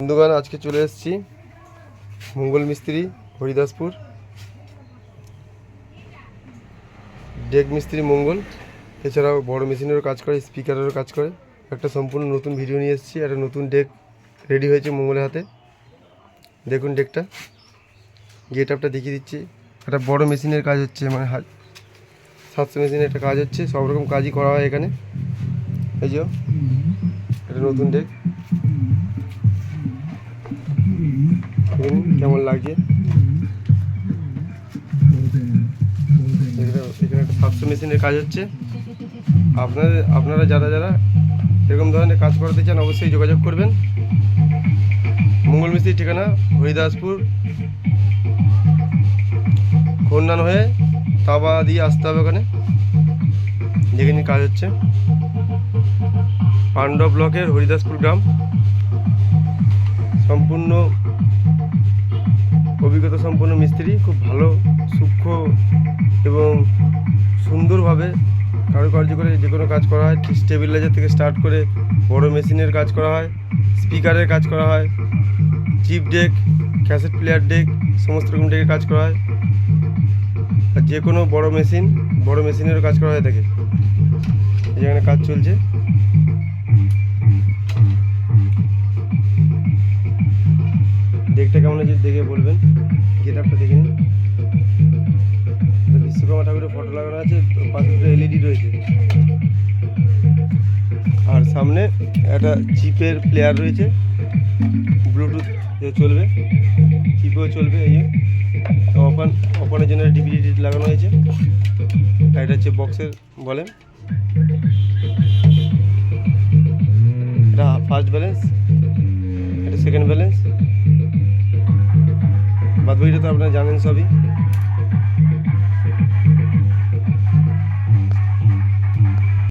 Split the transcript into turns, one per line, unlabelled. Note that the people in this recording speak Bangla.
বন্ধুগণ, আজকে চলে এসেছি মঙ্গল মিস্ত্রি হরিদাসপুর। ডেক মিস্ত্রি মঙ্গল এছাড়াও বড় মেশিনেরও কাজ করে, স্পিকারেরও কাজ করে। একটা সম্পূর্ণ নতুন ভিডিও নিয়ে এসেছি। একটা নতুন ডেক রেডি হয়েছে মঙ্গলের হাতে। দেখুন ডেকটা, গেট আপটা দেখিয়ে দিচ্ছি। একটা বড় মেশিনের কাজ হচ্ছে, মানে 700 মেশিনের একটা কাজ হচ্ছে। সব রকম কাজই করা হয় এখানে। এই যে একটা নতুন ডেক, দেখুন কেমন লাগছে। এখানে একটা 700 মেশিনের কাজ হচ্ছে। আপনারা যারা যারা এরকম ধরনের কাজ করাতে চান অবশ্যই যোগাযোগ করবেন। মঙ্গল মিস্ত্রির ঠিকানা হরিদাসপুর, খন্ডান হয়ে তাবা দিয়ে আসতে হবে। ওখানে যেখানে কাজ হচ্ছে পাণ্ডব ব্লকের হরিদাসপুর গ্রাম। সম্পূর্ণ অভিজ্ঞতা সম্পন্ন মিস্ত্রি, খুব ভালো সূক্ষ্ম এবং সুন্দরভাবে কারুকার্য করে যে কোনো কাজ করা হয়। স্টেবিলাইজার থেকে স্টার্ট করে বড় মেশিনের কাজ করা হয়, স্পিকারের কাজ করা হয়, chip deck, cassette player deck, সমস্ত রকম ডেকের কাজ করা হয়। আর যে কোনো বড় মেশিনেরও কাজ করা হয় থাকে। যেখানে কাজ চলছে, ডেকটা কেমন আছে দেখে বলবেন। গেট আপটা দেখে নিন। বিশ্বকর্মা ঠাকুরের ফটো লাগানো আছে, পাশে দুটো এলইডি রয়েছে। আর সামনে একটা চিপের প্লেয়ার রয়েছে, ব্লুটুথ চলবে, চিপেও চলবে। এই যে ওপেনের জন্য ডিভিডি লাগানো হয়েছে। আর এটা হচ্ছে বক্সের বলে, এটা ফার্স্ট ব্যালেন্স, এটা সেকেন্ড ব্যালেন্স। বাদ বাকিটা তো আপনারা জানেন সবই।